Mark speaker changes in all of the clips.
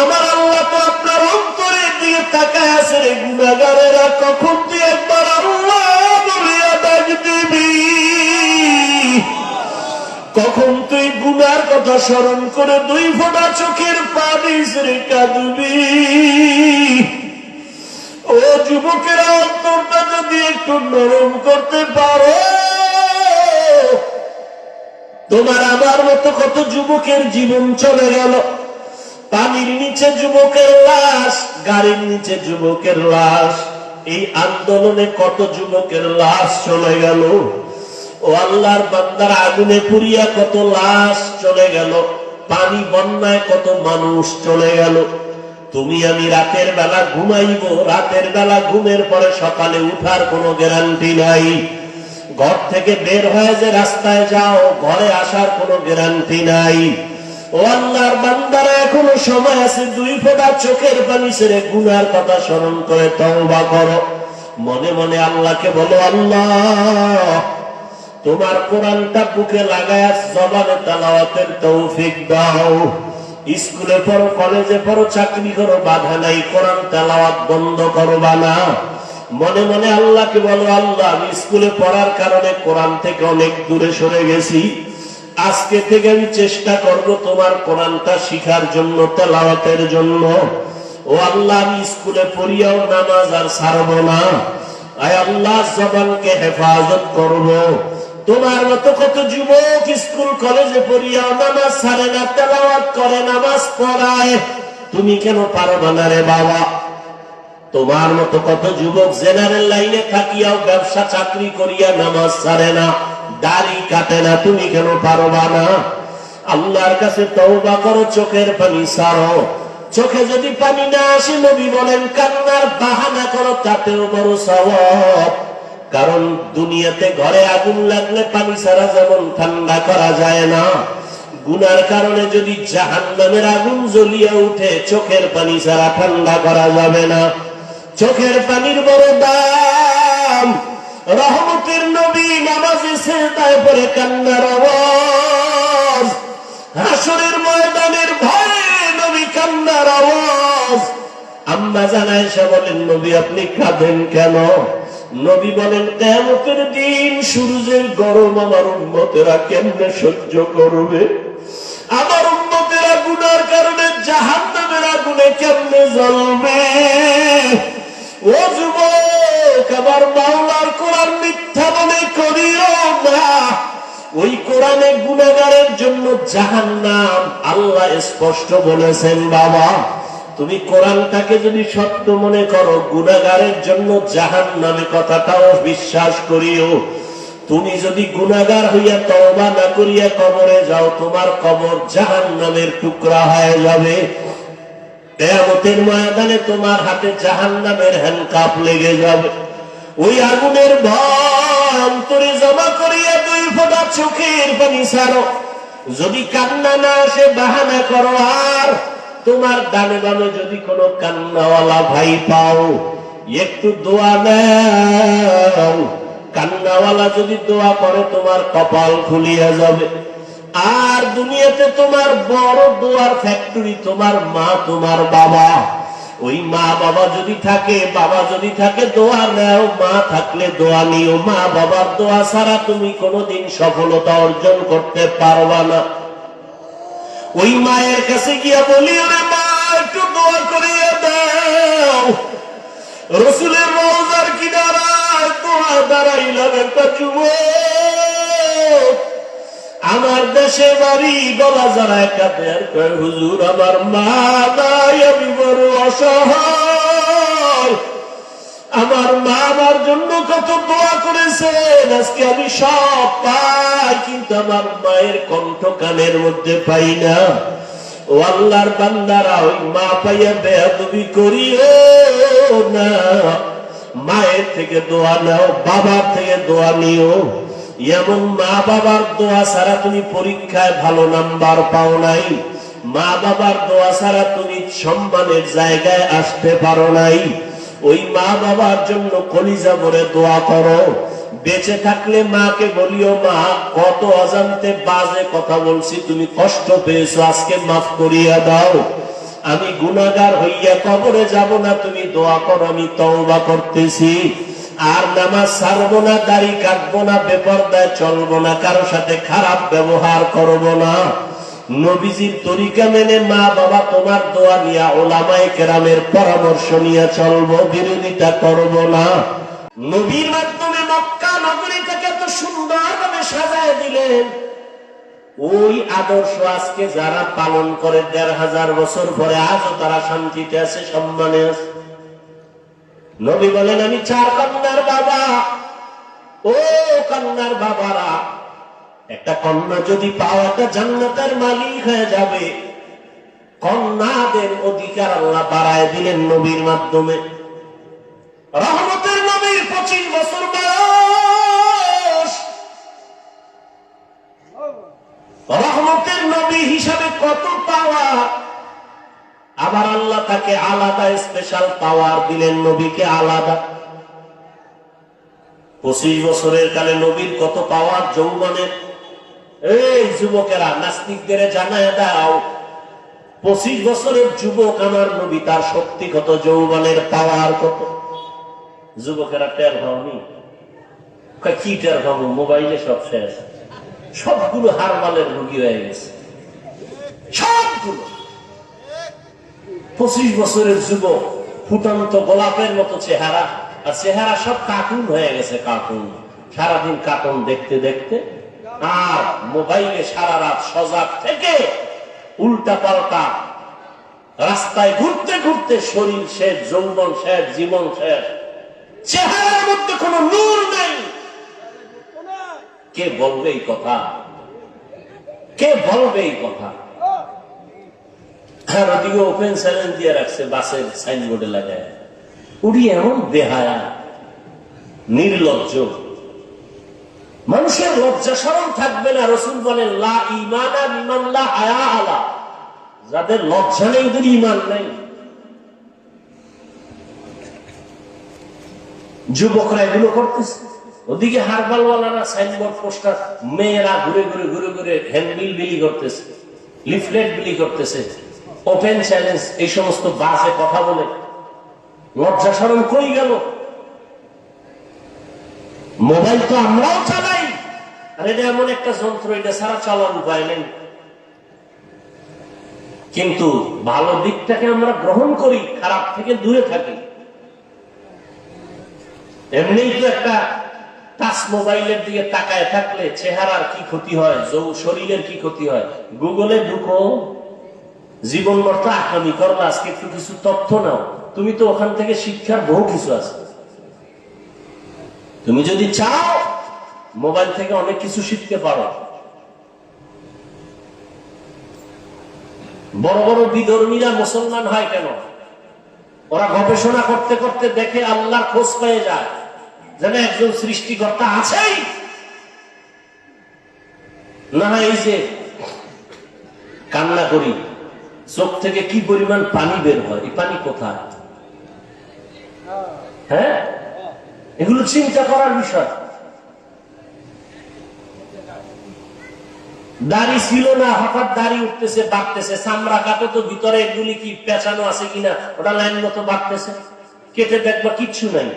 Speaker 1: আমার আল্লাহ তো আপনার অন্তরের দিকে তাকায় আছে রে গুনাহগারেরা, কখন তুই একবার আল্লাহ বলিয়া ডাক দিবি, কখন তুই গুনার কথা স্মরণ করে 2 ফোঁটা চোখের পানি ছেড়ে কাঁদবি। ও যুবকেরা, অন্তরটা যদি একটু নরম করতে পারো, তোমার আমার মতো কত যুবকের জীবন চলে গেল। পানির নিচে যুবকের লাশ, গাড়ির নিচে যুবকের লাশ, এই আন্দোলনে কত যুবকের লাশ চলে গেল। ও আল্লাহর বান্দার, আগুনে পুড়িয়া কত লাশ চলে গেল, পানি বন্যায় কত মানুষ চলে গেল। তুমি আমি রাতের বেলা ঘুমাইব, রাতের বেলা ঘুমের পরে সকালে উঠার কোনো গ্যারান্টি নাই। ঘর থেকে বের হয়ে যে রাস্তায় যাও, ঘরে আসার কোনো গ্যারান্টি নাই। ও আল্লাহর বান্দারা, এখনো সময় আছে, 2 ফোঁটা চোখের পানি ছেড়ে গুনার কথা স্মরণ করে তওবা করো। মনে মনে আল্লাহকে বলো, আল্লাহ তোমার কোরআনটা বুকে লাগায়া জবানে তেলাওয়াতের তৌফিক দাও। স্কুলে পড়ো, কলেজে পড়ো, চাকরি করো, বাধা নাই, কোরআন তেলাওয়াত বন্ধ করবা না। মনে মনে আল্লাহকে বলো, আল্লাহ আমি স্কুলে পড়ার কারণে কোরআন থেকে অনেক দূরে সরে গেছি, আজকে থেকে আমি চেষ্টা করব তোমার কোরআনটা শিখার জন্য, তেলাওয়াতের জন্য। ও আল্লাহ, আমি স্কুলে পড়িয়াও নামাজ আর ছাড়ব না। আয় আল্লাহ, জবানকে হেফাজত করব। তোমার মতো কত যুবক স্কুল কলেজে পড়িয়াও নামাজ ছাড়ে না, তেলাওয়াত করে, নামাজ পড়ায়, তুমি কেন পারবা না রে বাবা? তোমার মতো কত যুবক জেনারেল লাইনে থাকিয়াও ব্যবসা চাকরি করিয়া নামাজ ছাড়ে না, দাড়ি কাটে না, তুমি কেন পারবা না? আল্লাহর কাছে তওবা করো, চোখের পানি ছাড়ো। চোখে যদি পানি না আসে, নবী বলেন কান্নার বাহানা করো, তাতেও বড় সওয়াব। কারণ দুনিয়াতে ঘরে আগুন লাগলে পানি ছাড়া যেমন ঠান্ডা করা যায় না, গুনার কারণে যদি জাহান্নামের আগুন জ্বলিয়া উঠে, চোখের পানি ছাড়া ঠান্ডা করা যাবে না। চোখের পানির বড় দাম। রহমতের নবী নামাজে সেজদায় পড়ে কান্নার আওয়াজ, হাসরের ময়দানের ভয়ে নবী কান্নার আওয়াজ। আম্মা জান আয়েশা বলেন, নবী আপনি কাঁদেন কেন? নবী বলেন, কিয়ামতের দিন সূর্যের গরম আমার উম্মতেরা কেমনে সহ্য করবে? আমার উম্মতেরা গুনার কারণে জাহান্নামের আগুনে কেমনে জ্বলবে? ও যুবক, আমার মাওলার কোরআন মিথ্যা মনে করিও না। ওই কোরআনে গুনাহগারের জন্য জাহান্নাম আল্লাহ স্পষ্ট বলেছেন। বাবা, তুমি কোরআনটাকে যদি সত্য মনে করো, গুনাহগারের জন্য জাহান্নামে কথাটাও বিশ্বাস করিও। তুমি যদি গুনাহগার হইয়া তওবা না করিয়া কবরে যাও, তোমার কবর জাহান্নামের টুকরা হয়ে যাবে। কিয়ামতের ময়দানে তোমার হাতে জাহান্নামের হ্যান্ডকাপ লেগে যাবে। ওই আগুনের ভয় অন্তরে জমা করিয়া 2 ফোঁটা চোখের পানি ছাড়ো। যদি কান্না না আসে, বাহানা করো। আর তোমার ডানে বামে যদি কোনো কান্নাওয়ালা ভাই পাও, একটু দোয়া নাও। কান্নাওয়ালা যদি দোয়া করে, তোমার কপাল খুলিয়া যাবে। আর দুনিয়াতে তোমার বড় দোয়ার ফ্যাক্টরি তোমার মা, তোমার বাবা। ওই মা বাবা যদি থাকে, বাবা যদি থাকে, দোয়া নাও। মা থাকলে দোয়া নিও। মা বাবার দোয়া ছাড়া তুমি কোনোদিন সফলতা অর্জন করতে পারবা না। ওই মায়ের কাছে গিয়া বলি, ওরে মা, একটু দোয়া করিয়া দাও। রসুলের রওজার কিনারায় দোয়া দাঁড়াইলাম একটা যুবক, আমার দেশে বাড়ি গলা জড়ায় কাঁদে আর কয়, হুজুর আমার মা নাই, আমি বড় অসহায়। আমার মা আমার জন্য কত দোয়া করেছেন, আজকে আমি সব পাই, কিন্তু আমার মায়ের কণ্ঠ কানের মধ্যে পাই না। ও আল্লাহর বান্দারা, ওই মা পাইয়া বেয়াদবি করিও না। মায়ের থেকে দোয়া নাও, বাবার থেকে দোয়া নিও। এমন মা বাবার দোয়া ছাড়া তুমি পরীক্ষায় ভালো নাম্বার পাও নাই। মা বাবার দোয়া ছাড়া তুমি সম্মানের জায়গায় আসতে পারো নাই। ওই মা বাবার জন্য কলিজা ভরে দোয়া করো। বেঁচে থাকলে মাকে বলিও, মা কত অজান্তে বাজে কথা বলছি, তুমি কষ্ট পেয়েছো, আজকে মাফ করিয়া দাও। আমি গুনাহগার হইয়া কবরে যাব না, তুমি দোয়া করো আমি তওবা করতেছি, আর নামাজ ছাড়বো না, দাড়ি কাটবো না, বেপরদায় চলবো না, কারো সাথে খারাপ ব্যবহার করবো না, নবীজির তরিকা মেনে মা বাবা তোমার দোয়া নিয়া ওলামায়ে কেরামের পরামর্শ নিয়ে চলবো, বিরোধিতা করবো না। নবীর মাধ্যমে মক্কা নগরীটাকে এত সুন্দরভাবে সাজায় দিলেন। ওই আদর্শ আজকে যারা পালন করে ১৫০০ বছর পরে আজও তারা শান্তিতে আছে, সম্মানে আছে। নবী বলেন আমি 4 কন্যার বাবা। ও কন্যার বাবারা, একটা কন্যা যদি পাও একটা জান্নাতের মালিক হয়ে যাবে। কন্যাদের অধিকার আল্লাহ বাড়ায় দিলেন নবীর মাধ্যমে। রহমতের নবীর 25 বছর বয়স, রহমতের নবী হিসাবে কত পাওয়ার, আবার আল্লাহ তাকে আলাদা স্পেশাল পাওয়ার দিলেন, নবীকে আলাদা। 25 বছরের কালে নবীর কত পাওয়ার যৌবনের। এই যুবকেরা, নাস্তিকদের জানায় দাও 25 বছরের যুবক আমার নবী, তার শক্তি কত, যৌবনের পাওয়ার কত। যুবকেরা টের হয়নি, কি টের হবো, মোবাইলে সব শেষ, সবগুলো হারমালের রোগী হয়ে গেছে, সবগুলো। 25 বছরের যুবক, ফুটন্ত গোলাপের মতো চেহারা, আর চেহারা সব কার্টুন হয়ে গেছে, কার্টুন। সারাদিন কার্টুন দেখতে দেখতে আর মোবাইলে সারা রাত সজাগ থেকে উল্টা পাল্টা রাস্তায় ঘুরতে ঘুরতে শরীর শেষ, যৌবন শেষ, জীবন শেষ, চেহারার মধ্যে কোনো নূর নাই। কে বলবে এই কথা? কে বলবে এই কথা? আর ওদিকে ওপেন চ্যালেঞ্জ দিয়ে রাখছে বাসের সাইনবোর্ডে লাগায়। উড়ি এমন বেহায়া, নির্লজ্জ, মানুষের লজ্জা শরম থাকবে না। রাসূল বলেন লা ঈমানা লিমান লা হায়া আলা, যাদের লজ্জা নেই ওদের ঈমান নেই। যুবকরা এগুলো করতেছে, ওদিকে হারবালওয়ালারা সাইনবোর্ড পোস্টার, মেয়েরা ঘুরে ঘুরে ঘুরে ঘুরে হ্যান্ডবিল বিলি করতেছে, লিফলেট বিলি করতেছে, ওপেন চ্যালেঞ্জ, এই সমস্ত বাসে কথা বলে। লজ্জা শরম কই গেল? মোবাইল তো আমরাও চালাই, আর এটা এমন একটা যন্ত্র, এটা ছাড়া চলার উপায় নেই। কিন্তু ভালো দিকটাকে আমরা গ্রহণ করি, খারাপ থেকে দূরে থাকি। এমনি তো একটা টাচ মোবাইলের দিকে তাকায় থাকলে চেহারার কি ক্ষতি হয়, শরীরের কি ক্ষতি হয়। গুগলে ঢুকো, জীবন মর্ত আকামি করলে আজকে একটু কিছু তথ্য নাও, তুমি তো ওখান থেকে শিক্ষার বহু কিছু আছে। তুমি যদি চাও মোবাইল থেকে অনেক কিছু শিখতে পারো। বড় বড় বিধর্মীরা মুসলমান হয় কেন? ওরা গবেষণা করতে করতে দেখে আল্লাহর খোঁজ পেয়ে যায়, যেন একজন সৃষ্টিকর্তা আছেই। না এই যে কান্না করি, চোখ থেকে কি পরিমাণ পানি বের হয়, এই পানি কোথায়? হ্যাঁ, এগুলো চিন্তা করার বিষয়। দাড়ি ছিল না, হঠাৎ দাড়ি উঠতেছে, বাড়তেছে, চামড়া কাটে তো ভিতরে এগুলি কি পেঁচানো আছে কিনা ওটা লাইন মতো বাড়তেছে, কেটে দেখবা কিচ্ছু নাই,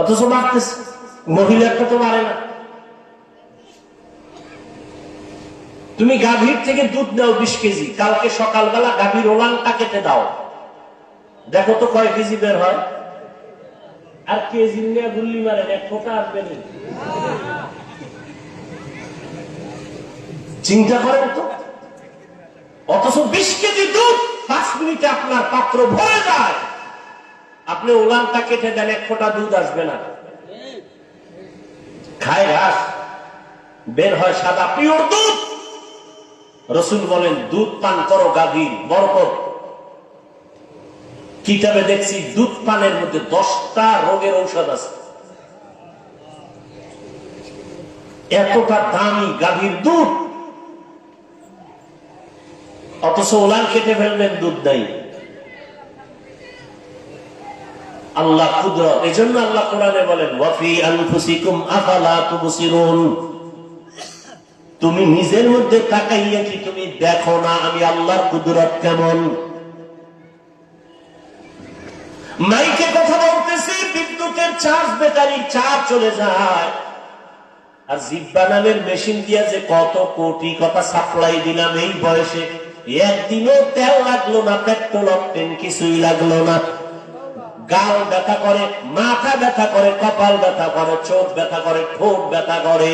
Speaker 1: অথচ বাড়তেছে। মহিলাটা তো বাড়ে না। তুমি গাভীর থেকে দুধ নাও 20 কেজি, কালকে সকালবেলা গাভীর ওলানটা কেটে দাও, দেখো তো কয় কেজি বের হয়। আর কেজি নিয়ে গুল্লি মারেন, এক ফোঁটা আসবে না। চিন্তা করেন তো। অথচ 20 কেজি দুধ 5 মিনিটে আপনার পাত্র ভরে যায়, আপনি ওলানটা কেটে দেন, এক ফোঁটা দুধ আসবে না। খায় ঘাস, বের হয় সাদা পিওর দুধ। রাসূল বলেন দুধ পান করো গাভীর, বরকত। কিতাবে দেখছি দুধ পানের মধ্যে 10টা রোগের ঔষধ আছে। এতটা দামি গাভীর দুধ, অথচ ওলান কেটে ফেলবেন, দুধ নাই। আল্লাহ কুদরত। এজন্য আল্লাহ কোরআনে বলেন ওয়াফি আনফুসিকুম আফালা তুবসিরুন, তুমি নিজের মধ্যে তাকাইয়া কি তুমি দেখো না আমি আল্লাহর কুদরত কেমন? মাইকে কথা বলতেছি, বিদ্যুতের চার্জ, ব্যাটারির চার্জ চলে যায়। আর জিব্বা নামের মেশিন দিয়া যে কত কোটি কথা সাপ্লাই দিলাম এই বয়সে, একদিনও তেল লাগলো না, পেট্রোল অক্টেন কিছুই লাগলো না। গাল ব্যথা করে, মাথা ব্যথা করে, কপাল ব্যথা করে, চোখ ব্যথা করে, ঠোঁট ব্যথা করে।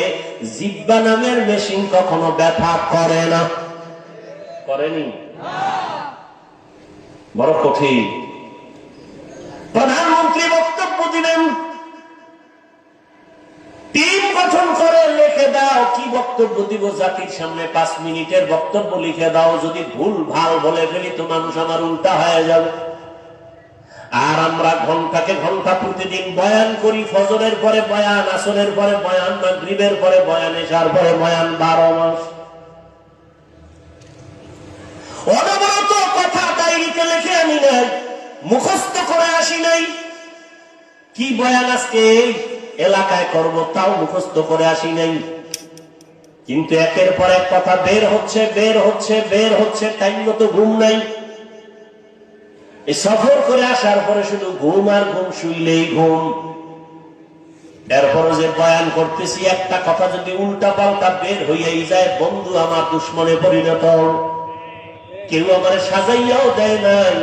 Speaker 1: জিব্বা নামের মেশিন কখনো ব্যথা করে না। করেনি? বড় কঠিন। প্রধানমন্ত্রী বক্তব্য দিলেন, টিম গঠন করে লিখে দাও কি বক্তব্য দিব জাতির সামনে। 5 মিনিটের বক্তব্য লিখে দাও, যদি ভুল ভাল বলে ফেলি তো মানুষ আমার উল্টা হয়ে যাবে। আর আমরা ঘন্টাকে ঘন্টা প্রতিদিন বয়ান করি। ফজরের পরে বয়ান, আসরের পরে বয়ান, মাগরিবের পরে বয়ান, এশার পরে বয়ান, 12 মাস অনবরত কথা ডায়েরিতে লিখে আনি নাই, মুখস্থ করে আসি নাই। কি বয়ান আজকে এলাকায় করব তাও মুখস্থ করে আসি নাই। কিন্তু একের পর এক কথা বের হচ্ছে, বের হচ্ছে, বের হচ্ছে, টাইম মতো ঘুম নাই। এই সফর করে আসার পরে শুধু ঘুম আর ঘুম, শুইলেই ঘুম। এরপর যে বয়ান করতেছি, একটা কথা যদি উল্টা পাল্টা বের হইয়াই যায়, বন্ধু আমার দুশ্মনে পরিণত। কেউ আমার সাজাইয়াও দেয় নাই।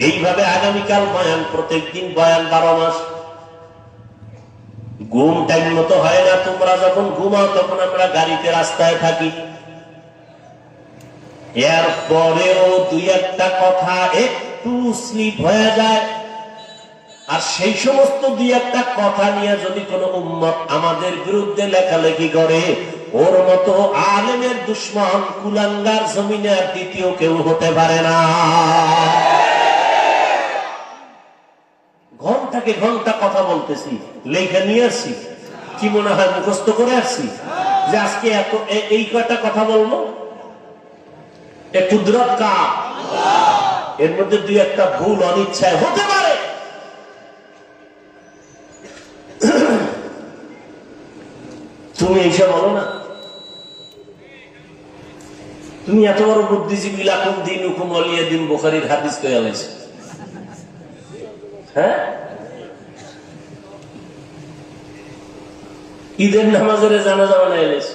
Speaker 1: এইভাবে আগামীকাল বয়ান, প্রত্যেকদিন বয়ান, 12 মাস। ঘুম টাইম মতো হয় না। তোমরা যখন ঘুমাও তখন আমরা গাড়িতে, রাস্তায় থাকি। এরপরেও 2-1টা কথা একটু স্লিপ হয়ে যায়। আর সেই সমস্ত 2-1টা কথা নিয়ে যদি কোনো উম্মত আমাদের বিরুদ্ধে লেখালেখি করে, ওর মতো আলেমের দুশ্মন কুলাঙ্গার জমিনে আর দ্বিতীয় কেউ হতে পারে না। ঘন্টাকে ঘন্টা কথা বলতেছি, লেখা নিয়ে আসছি। কি মনে হয় মুখস্থ করে আসছি যে আজকে এত এই কয়টা কথা বলবো? এ কুদরত কা, এর মধ্যে 2-1টা ভুল অনিচ্ছায় হতে পারে। তুমি এইসব বলো না। তুমি এত বড় বুদ্ধিজীবী, লাকুম দীনুকুম ওয়ালিয়া দীন, বুখারীর হাদিস কইয়া লাইছ। হ্যাঁ, ঈদের নামাজের জানাজা বানাই লাইছ,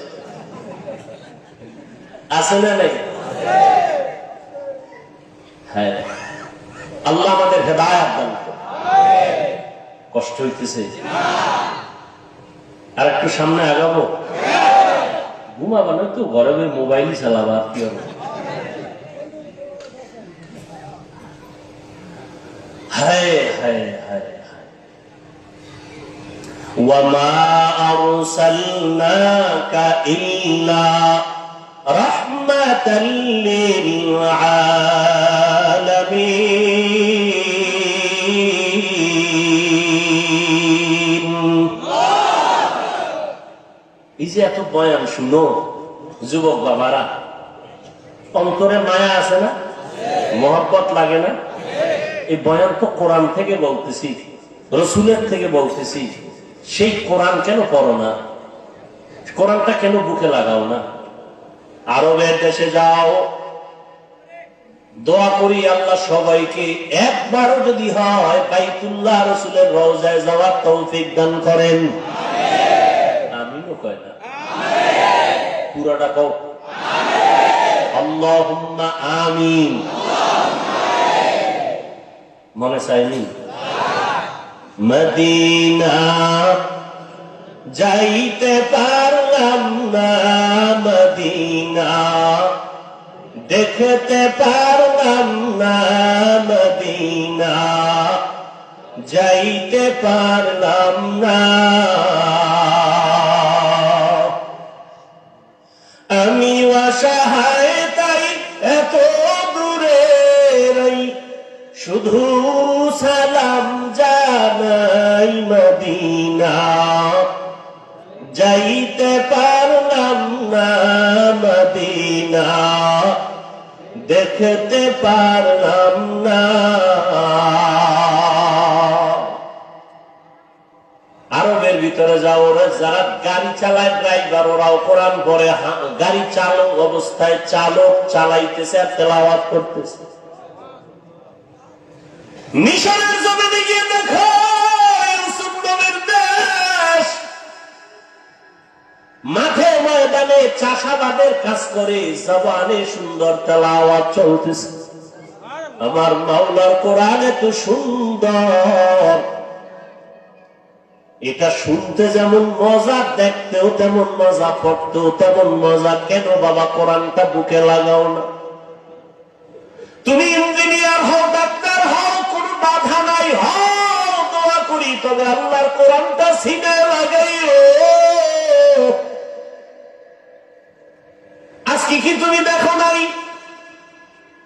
Speaker 1: আছে না নাই? হ্যাঁ, আল্লাহ আমাদের হেদায়েত দান করুন। কষ্ট হইতেছে? আর একটু সামনে আগাবো। ঘুমাবা না তো, গরমে মোবাইলই চালাবা। কি হবে? হায় হায় হায়। وَمَا أَرْسَلْنَاكَ إِلَّا رَحْمَةً لِلْعَالَمِينَ। এই যে এত বয়ান শুনো যুবক বাবারা, অন্তরে মায়া আছে না? মহব্বত লাগে না? এই বয়ান তো কোরআন থেকে বলতেছি, রসুলের থেকে বলতেছি। সেই কোরআন কেন পড়ো না? কোরআনটা কেন বুকে লাগাও না? আরবের দেশে যাও, দোয়া করি আল্লাহ সবাইকে একবারও যদি হয় বাইতুল্লাহ রসুলের রওজায় যাওয়ার তৌফিক দান করেন। আমিনও কয় না, পুরাটা কও আল্লাহুম্মা আমিন। মনে চাইনি? মদিনা যাইতে পারলাম না, মদিনা দেখতে পারলাম না, মদিনা যাইতে পারলাম না। আমি অসহায় তাই এত দূরে রই, শুধু সালাম জানাই, মদিনা যাইতে পারলাম না, মদিনা দেখতে পারলাম না। আরবের ভিতরে যাও, ওরা যারা গাড়ি চালায়, ড্রাইভার, ওরাও কোরআন পড়ে। গাড়ি চালক অবস্থায় চালক চালাইতেছে আর তেলাওয়াত করতেছে। মিশরের জমিনে গিয়ে দেখো ইউসুফ নবীর দেশ, মাঠে ময়দানে চাষাবাদের কাজ করে জবানে সুন্দর তেলাওয়াত চলতেছে। আমার মাওলার কোরআন এত সুন্দর, এটা শুনতে যেমন মজা, দেখতেও তেমন মজা, পড়তেও তেমন মজা। কেন বাবা কোরআনটা বুকে লাগাও না? তুমি ইঞ্জিনিয়ার হও, ডাক্তার হও, কোন বাধা নাই, হও, দোয়া করি, তবে আল্লাহর কোরআনটা সিনে লাগাইও। আজকে কি তুমি দেখো নাই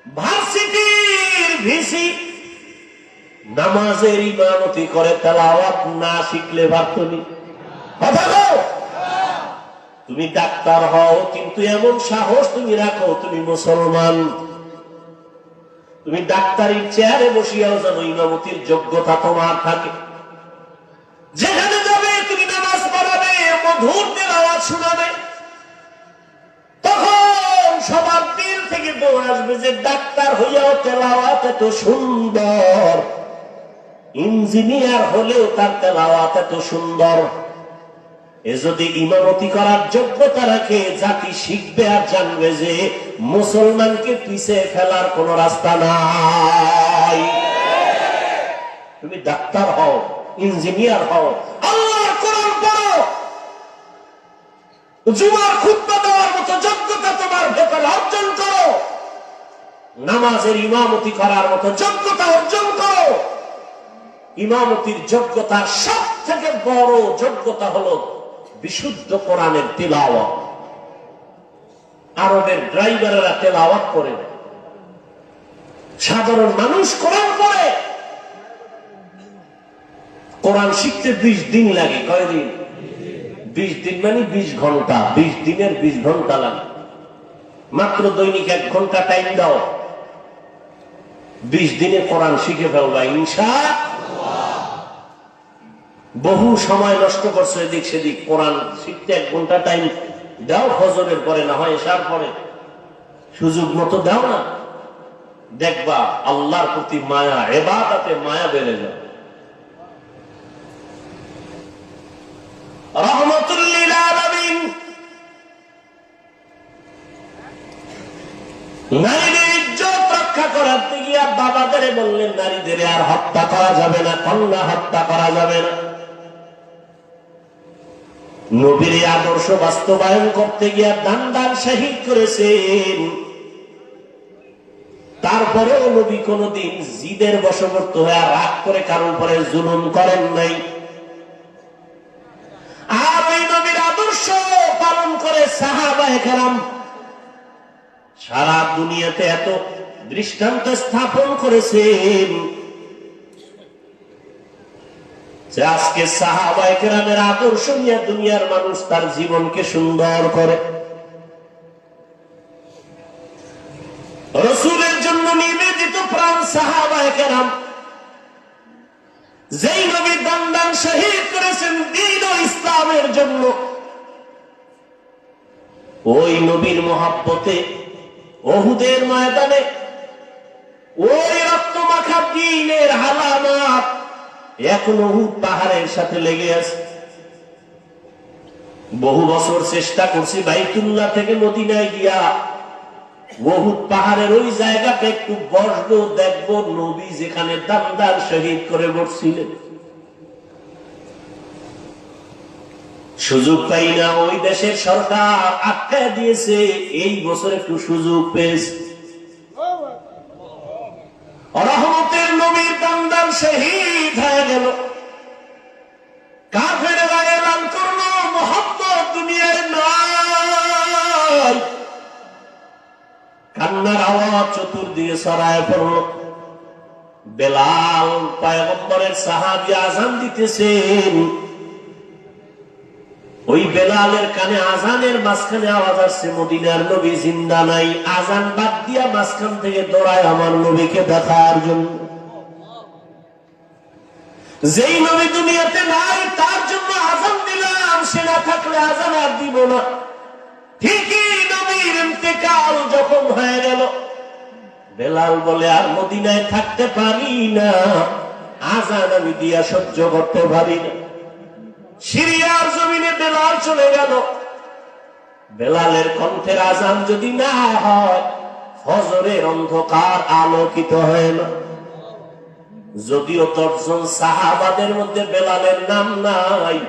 Speaker 1: ভার্সিটির ভিসি নামাজের ইমামতি করে, তেলাওয়াত না শিখলে পারতনি? তুমি ডাক্তার হও, কিন্তু এমন সাহস তুমি রাখো তুমি মুসলমান, তুমি ডাক্তারির চেয়ারে বসিয়াও যেন ইমামতির যোগ্যতা তোমার থাকে। যেখানে যাবে তুমি নামাজ পড়াবে, মধুর তেলাওয়াত শোনাবে, তখন সবার দিল থেকে দৌড় আসবে যে ডাক্তার হইয়াও তেলাওয়াত এত সুন্দর, ইঞ্জিনিয়ার হলেও তার তেলাওয়াত এত সুন্দর। এ যদি ইমামতি করার যোগ্যতা রাখে, জাতি শিখবে আর জানবে যে মুসলমানকে পিছে ফেলার কোন রাস্তা নাই। তুমি ডাক্তার হও, ইঞ্জিনিয়ার হও, আল্লাহর কোরআন পড়ো, জুমার খুতবা দেওয়ার মতো যোগ্যতা তোমার ভেতরে অর্জন করো, নামাজের ইমামতি করার মতো যোগ্যতা অর্জন করো। ইমামতির যোগ্যতার সব থেকে বড় যোগ্যতা হলো বিশুদ্ধ কোরআনের তিলাওয়াত। আরবের ড্রাইভারেরা তেলাওয়াত করে, সাধারণ মানুষ কোরআন পড়ে। কোরআন শিখতে 20 দিন লাগে। কয়দিন? 20 দিন মানে 20 ঘন্টা। 20 দিনের 20 ঘন্টা লাগে। মাত্র দৈনিক 1 ঘন্টা টাইম দাও, 20 দিনে কোরআন শিখে ফেলবা ইনশাআল্লাহ। বহু সময় নষ্ট করছো এদিক সেদিক, কোরআন শিখতে 1 ঘন্টা টাইম দাও। ফজরের পরে না হয় এশার পরে সুযোগ মতো দাও না, দেখবা আল্লাহর প্রতি মায়া, ইবাদতে মায়া বেড়ে যাবে। রহমাতুল লিল আলামিন নারীদের ইজ্জত রক্ষা করাতে গিয়া বাবাদের বললেন নারীদের আর হত্যা করা যাবে না, কন্যা হত্যা করা যাবে না। নবীর আদর্শ বাস্তবায়ন করতে গিয়া দান শহীদ করেছেন। তারপরেও নবী কোনদিন জিদের বশবর্ত হয়ে রাগ করে কারোর উপরে জুলুম করেন নাই। আর ওই নবীর আদর্শ পালন করে সাহাবায়ে কেরাম সারা দুনিয়াতে এত দৃষ্টান্ত স্থাপন করেছেন যে আজকে সাহাবায়ে কেরামের আদর্শ নিয়ে দুনিয়ার মানুষ তার জীবনকে সুন্দর করে। রাসূলের জন্য নিবেদিত প্রাণ সাহাবায়ে কেরাম, যেই নবী দান শহীদ করেছেন দ্বীন ও ইসলামের জন্য, ওই নবীর মহব্বতে উহুদের ময়দানে ওই রক্তমাখা দ্বীনের আলামত এখন উহুদ পাহাড়ের সাথে লেগে আছে। বহু বছর চেষ্টা করছি বাইতুল্লাহ থেকে মদিনায় গিয়া উহুদ পাহাড়ের ওই জায়গাটা একটু বসবো, দেখবো নবী যেখানে দান শহীদ করে বসছিলেন। সুযোগ পাই না, ওই দেশের সরকার আটকা দিয়েছে। এই বছর একটু সুযোগ পেয়েছে। রহমতের নবীর দান শহীদ হয়ে গেল। কাফেররা এলান করলো মুহাম্মদ দুনিয়ায় নাই। কান্নার আওয়াজ চতুর্দিকে ছড়ায় পড়ল। বেলাল পয়গম্বরের সাহাবী আযান দিতেছেন। ওই বেলালের কানে আযানের মাঝখানে আওয়াজ আসছে মদিনার নবী জিন্দা নাই। আযান বাদ দিয়া মাঝখান থেকে দৌড়ায় আমার নবীকে দেখার জন্য। যেই নবী দুনিয়াতে নাই তার জন্য আযান দিলাম, সে না থাকলে আযান আর দিব না। ঠিকই নবীর ইন্তেকাল যখন হয়ে গেল, বেলাল বলে আর মদিনায় থাকতে পারি না, আজান আমি দিয়া সহ্য করতে পারি না। সিরিয়ার জমিনে বেলাল চলে গেল। বেলালের কণ্ঠের আজান যদি না হয়, ফজরের অন্ধকার আলোকিত হয় না। যদিও 10 জন সাহাবাদের মধ্যে বেলালের নাম নাই,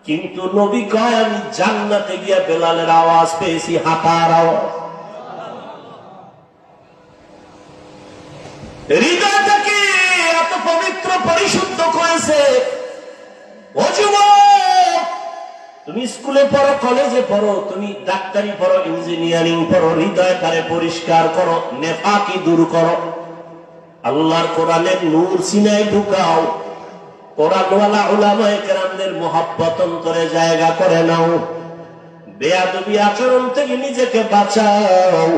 Speaker 1: কিন্তু নবী কয় আমি জান্নাতে গিয়া বেলালের আওয়াজ পেয়েছি, হাঁটার আওয়াজ। হৃদয়টাকে এত পবিত্র পরিশুদ্ধ করেছে। ও যুবক, তুমি স্কুলে পড়ো, কলেজে পড়ো, তুমি ডাক্তারি পড়ো, ইঞ্জিনিয়ারিং পড়ো, হৃদয়টারে পরিষ্কার করো, নেফাকি দূর করো, আল্লাহর কোরআনের নূর সিনায় ঢুকাও, কোরআনওয়ালা উলামায়ে কেরামদের মুহাব্বত অন্তরে জায়গা করে নাও, বেয়াদবি আচরণ থেকে নিজেকে বাঁচাও,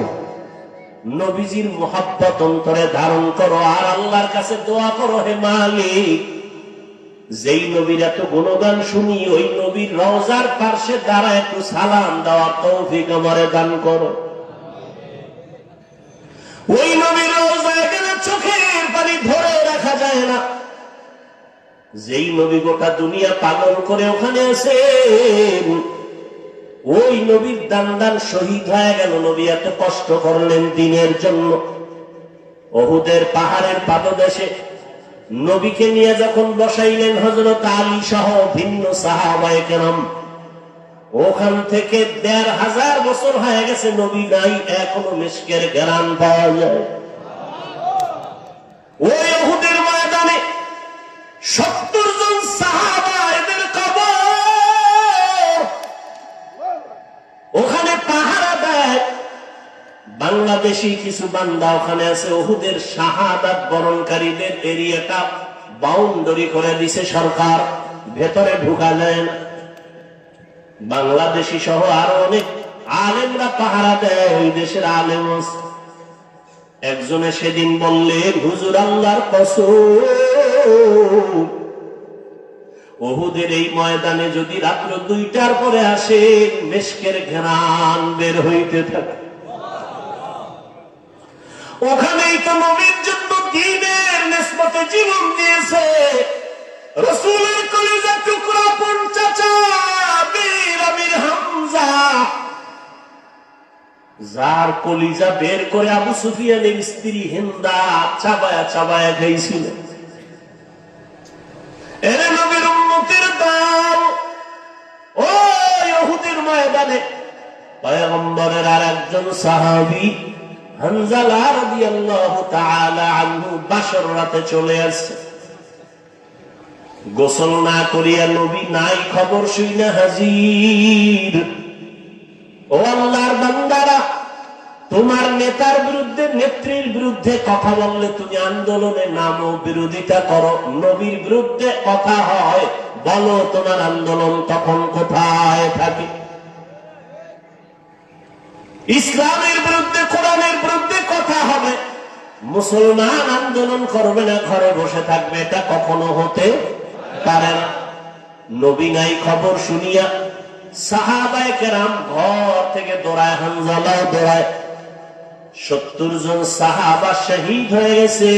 Speaker 1: নবীজির মুহাব্বত অন্তরে ধারণ করো, আর আল্লাহর কাছে দোয়া করো, হে মালিক, যেই নবীর এত গুণগান শুনি, ওই নবীর রওজার পার্শ্বে দাঁড়া একটু সালাম দেওয়ার তৌফিক আমারে দান করো। ওই নবীর রওজায় গেলে চোখের পানি ধরে রাখা যায় না। যেই নবী গোটা দুনিয়া পাগল করে ওখানে আছে, ওই নবীর দান শহীদ হয়ে গেল। নবী এত কষ্ট করলেন দিনের জন্য। উহুদের পাহাড়ের পাদদেশে নবীকে নিয়ে যখন বসাইলেন হযরত আলী সহ ভিন্ন সাহাবায়ে কেরাম, ওখান থেকে ১৫০০ বছর হয়ে গেছে, নবী নাই, এখনো মিশকের ঘ্রাণ পাওয়া যায়। ওই উহুদের ময়দানে ৭০ জন সাহাবা, এদের কবর ওখানে পাহারা দেয়। বাংলাদেশি কিছু বান্দা ওখানে আছে। উহুদের শাহাদাত বরণকারীদের এরিয়াটা বাউন্ডারি করে দিছে সরকার, ভেতরে ঢুকা যায় না। বাংলাদেশি সহ আরো অনেক আলেমরা পাহারা দেয়, ওই দেশের আলেম। একজনে সেদিন বললেন, হুজুর আল্লাহর কসম, উহুদের এই ময়দানে যদি রাত্র 2টার পরে আসে, মিশকের ঘ্রাণ বের হইতে থাকে। ওখানেই তো নবীর জন্য দ্বীনের নিসবতে জীবন দিয়েছে রাসূলের কলিজার টুকরা পন চাচা বীর আমির হামজা, যার কলিজা বের করে আবু সুফিয়ানের স্ত্রী হিন্দা চাবায়া চাবায়া খাইছিল। এরে নবীর উম্মতের দল, ওই উহুদের ময়দানে পয়গম্বরের আরেকজন সাহাবী হানজালা রাদিয়াল্লাহু তাআলা আনহু বাসর রাতে চলে আসছে। গোসল না করিয়া নবী নাই খবর শুইনা হাজির। ও আল্লাহর বান্দারা, তোমার নেতার বিরুদ্ধে, নেত্রীর বিরুদ্ধে কথা বললে তুমি আন্দোলনে নামো, বিরোধিতা করো। নবীর বিরুদ্ধে কথা হয়, বলো তোমার আন্দোলন তখন কোথায় থাকে? ইসলামের বিরুদ্ধে, কোরআনের বিরুদ্ধে কথা হবে, মুসলমান আন্দোলন করবে না, ঘরে বসে থাকবে, এটা কখনো হতে পারে না। নবী নাই খবর শুনিয়া সাহাবায়ে কেরাম ঘর থেকে দৌড়ায়, হানজালাও দৌড়ায়। ৭০ জন সাহাবা শহীদ হয়ে গেছে।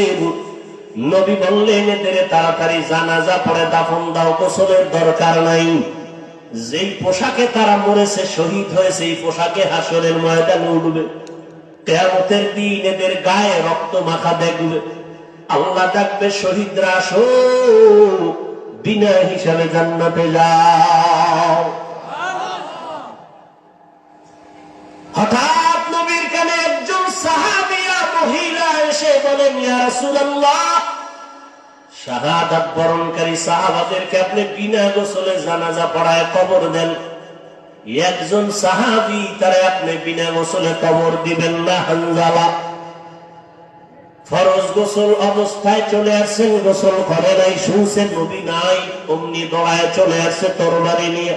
Speaker 1: নবী বললেন, এদের তাড়াতাড়ি জানাজা পড়ে দাফন দাও, গোসলের দরকার নাই। যেই পোশাকে তারা মরেছে, শহীদ হয়েছে, এই পোশাকে হাসরের ময়দানে উঠবে। কিয়ামতের দিন এদের গায়ে রক্ত মাখা দেখবে। আল্লাহ ডাকবে, শহীদরা আসো, বিনা হিসাবে জান্নাতে যাও। হঠাৎ নবীর কানে একজন সাহাবিয়া মহিলা এসে বলেন, ইয়া রাসূলুল্লাহ, শাহাদাত বরণকারী সাহাবাদেরকে আপনি বিনা গোসলে জানাজা পড়ায় কবর দেন। একজন সাহাবী, তারা আপনি বিনা গোসলে কবর দিবেন না। হানজালা ফরজ গোসল অবস্থায় চলে আসছেন, গোসল করে নাই, শুনছেন নবী নাই, অমনি দৌড়ায় চলে আসছে তরবারি নিয়ে।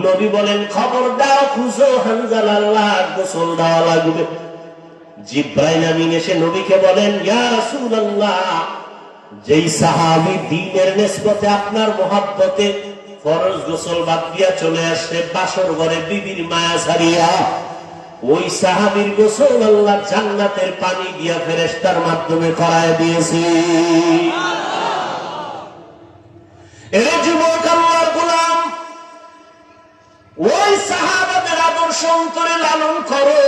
Speaker 1: নবী বলেন, খবর দাও, খুঁজো, হানজালাল্লাহ গোসল দেওয়া লাগবে। জিব্রাইল আমিন এসে নবীকে বলেন, ইয়া রাসূলুল্লাহ, যেই সাহাবী দ্বীনের নিসবতে আপনার মুহাব্বতে ফরজ গোসল বাদ দিয়া চলে আসছে, বাসর ঘরে বিবির মায়া ছাড়িয়া ওই সাহাবীর গোসল আল্লাহ জান্নাতের পানি দিয়া ফেরেশতার মাধ্যমে করায় দিয়েছে। এরে যুবক আল্লাহর গোলাম, ওই সাহাবাদের আদর্শ অন্তরে লালন করো।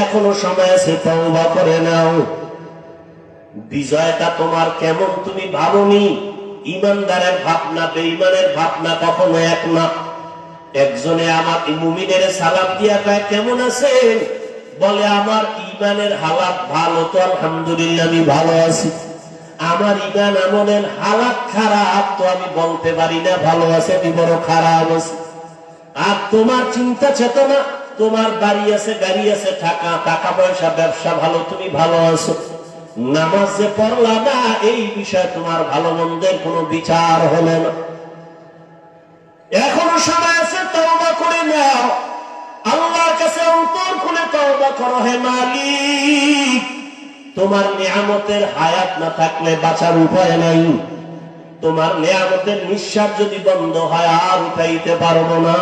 Speaker 1: এখনো সময় আছে, তওবা করে নাও। বিজয়টা তোমার কেমন তুমি ভাবনি। ইমানদারের ভাবনা বেঈমানের ভাবনা কখনো এক না। একজনে আমার মুমিনের সালাম দিয়া কয় কেমন আছেন, বলে আমার ইমানের হালাত ভালো, তো আলহামদুলিল্লাহ আমি ভালো আছি। আমার ইমান আমলের হালাত খারাপ, তো আমি বলতে পারি না ভালো আছে, আমি বড় খারাপ আছি। আর তোমার চিন্তা চেতনা, তোমার বাড়ি আছে গাড়ি আছে টাকা পয়সা ব্যবসা ভালো, তুমি ভালো আছো। নামাজ যে পড়লা না, এই বিষয়ে তোমার ভালো মন্দের কোনো বিচার হলো না। এখনো সময় আছে, তওবা করে নাও। আল্লাহর কাছে অন্তর খুলে তওবা করো। হে মালিক, তোমার নিয়ামতের হায়াত না থাকলে বাঁচার উপায় নাই। তোমার নিয়ামতের নিঃশ্বাস যদি বন্ধ হয় আর উঠাইতে পারবো না।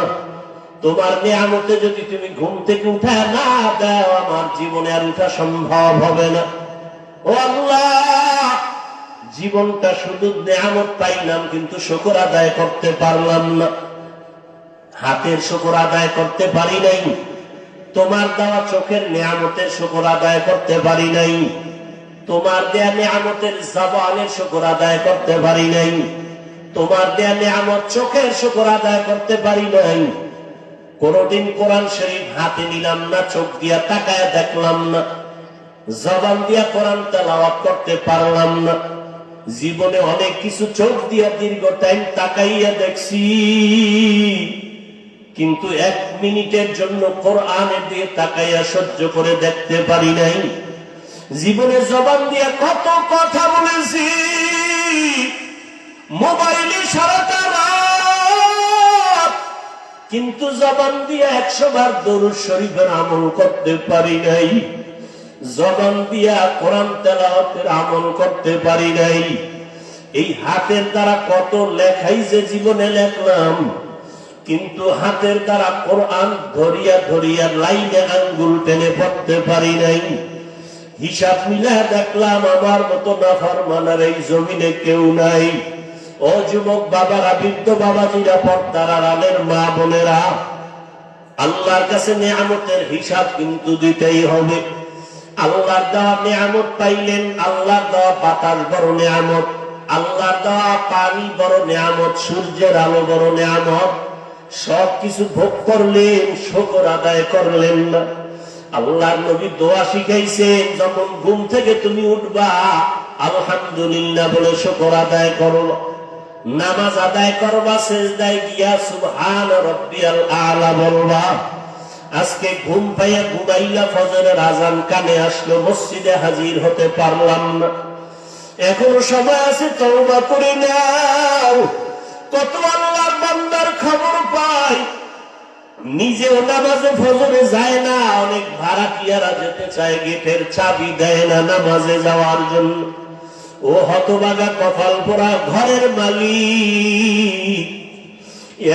Speaker 1: তোমার নিয়ামতে যদি তুমি ঘুম থেকে উঠা না দাও, আমার জীবনে আর উঠা সম্ভব হবে না। ও আল্লাহ, জীবনটা শুধু নিয়ামত পাইলাম, কিন্তু শুকর আদায় করতে পারলাম না। হাতের শুকর আদায় করতে পারি নাই। তোমার দেওয়া চোখের নিয়ামতের শুকর আদায় করতে পারি নাই। তোমার দেয়া নিয়ামতের জবানের শুকর আদায় করতে পারি নাই। তোমার দেয়া নিয়ামত চোখের শুকর আদায় করতে পারি নাই। কোনদিন কোরআন শরীফ হাতে নিলাম না, চোখ দিয়া তাকায় দেখলাম না, জবান দিয়া কোরআন তেলাওয়াত করতে পারলাম না। জীবনে অনেক কিছু চোখ দিয়া দীর্ঘ টাইম তাকাইয়া দেখছি, কিন্তু 1 মিনিটের জন্য কোরআনের দিয়ে তাকাইয়া সহ্য করে দেখতে পারি নাই। জীবনে জবান দিয়া কত কথা বলেছি, মোবাইলে সারাটা রাত, কিন্তু জবান দিয়া 100 বার দরুদ শরীফের আমল করতে পারি নাই। জবান দিয়া কোরআন তেলাওয়াতের আমল করতে পারি নাই। এই হাতের দ্বারা কত লেখাই যে জীবনে লেখলাম, কিন্তু হাতের দ্বারা কোরআন ধরিয়া ধরিয়া লাইনে আঙ্গুল টেনে পড়তে পারি নাই। হিসাব মিলা দেখলাম আমার মতো নাফরমানের এই জমিনে কেউ নাই। ও যুবক বাবারা, বৃদ্ধ বাবাজিরা, পর্দার আড়ালের মা বোনেরা, আল্লাহর কাছে নিয়ামতের হিসাব কিন্তু দিতেই হবে। আল্লাহর দেওয়া নিয়ামত পাইলেন, আল্লাহর দেওয়া বাতাস বড় নিয়ামত, আল্লাহর দেওয়া পানি বড় নিয়ামত, সূর্যের আলো বড় নিয়ামত। সবকিছু ভোগ করলেন, শুকর আদায় করলেন না। আল্লাহর নবী দোয়া শিখাইছেন, যখন ঘুম থেকে তুমি উঠবা আলহামদুলিল্লাহ বলে শুকর আদায় করো। নামাজ আদায় করবা, সিজদায় গিয়া সুবহান রাব্বিয়াল আলা বলবা। আজকে ঘুম পাইয়া ঘুমাইলা, ফজরের আজান কানে আসলো, মসজিদে হাজির হতে পারলাম না। এখনো সময় আছে, তওবা করে নাও। কত আল্লাহর বান্দার খবর পাই, নিজেও নামাজে ফজরে যায় না, অনেক ভাড়াটিয়ারা যেতে চায়, গেটের চাবি দেয় না নামাজে যাওয়ার জন্য। ও হতভাগা কপাল পোড়া ঘরের মালিক,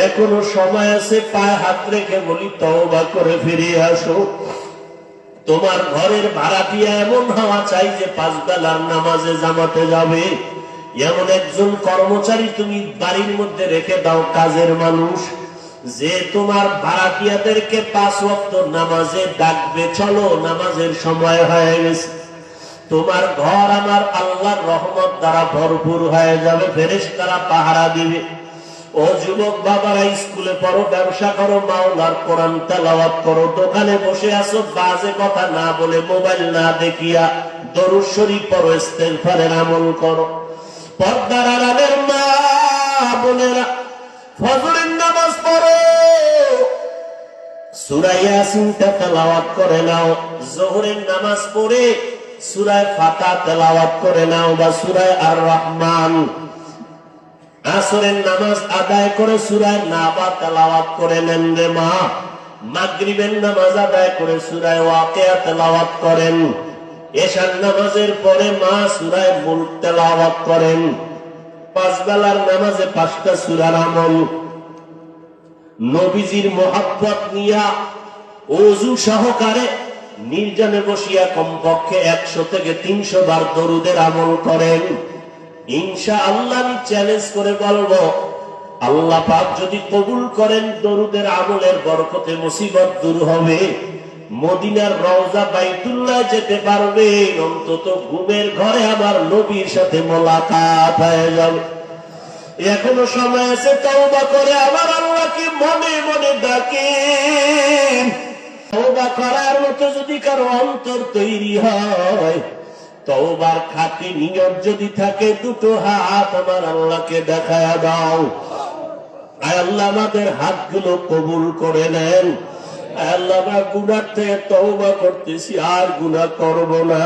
Speaker 1: এখনো সময় আছে, পায়ে হাত রেখে বলি তওবা করে ফিরে আসো। তোমার ঘরের ভাড়াটিয়া এমন হওয়া চাই যে 5 বেলার নামাজে জামাতে যাবে। এমন একজন কর্মচারী তুমি বাড়ির মধ্যে রেখে দাও, কাজের মানুষ, যে তোমার ভাড়াটিয়াদেরকে 5 ওয়াক্ত নামাজে ডাকবে, চলো নামাজের সময় হয়ে গেছে। তোমার ঘর আমার আল্লাহর রহমত দ্বারা ভরপুর হয়ে যাবে, ফেরেশতারা পাহারা দিবে। ও যুবক বাবারা, স্কুলে পড়ো, ব্যবসা করো, মাওলার কোরআন তেলাওয়াত করো, দোকানে বসে আছো, বাজে কথা না বলে, মোবাইল না দেখিয়া দরুদ শরীফ পড়ো, ইস্তেগফারের আমল করো। পর্দার আড়ালের মা বোনেরা, ফজরের নামাজ পড়ো, সূরা ইয়াসিন তেলাওয়াত করে নাও। যোহরের নামাজ পড়ে সূরা ফাতিহা তেলাওয়াত করে নাও, বা সূরা আর রহমান। আসরের নামাজ আদায় করে সূরা নাবা তেলাওয়াত করে নেন রে মা। মাগরিবের নামাজ আদায় করে সূরা ওয়াকিয়া তেলাওয়াত করেন। এশার নামাজের পরে মা সূরা মুলক তেলাওয়াত করেন। 5 বেলার নামাজে 5টা সূরার আমল। নবীজির মহব্বত নিয়া ওযু সহকারে নির্জনে বসিয়া কমপক্ষে 100 থেকে 300 বার দরুদের আমল করেন, ইনশাআল্লাহ আমি চ্যালেঞ্জ করে বলবো, আল্লাহ পাক যদি কবুল করেন দরুদের আমলের বরকতে মুসিবত দূর হবে, মদিনার রওজা বাইতুল্লাহ যেতে পারবেন, অন্তত ঘুমের ঘরে আমার নবীর সাথে মোলাকাত হয়ে যাবে। এখনো সময় আছে, তওবা করে আমার আল্লাহকে মনে মনে ডাকেন। তওবা করার মতো যদি কারো অন্তর তৈরি হয়, তওবার খাঁটি নিয়ত যদি থাকে, দুটো হাত আমার আল্লাহকে দেখায়া দাও। আয় আল্লাহ আমাদের হাতগুলো কবুল করে নেন। আয় আল্লাহ আমরা গুনাহ থেকে তওবা করতেছি, আর গুনাহ করব না।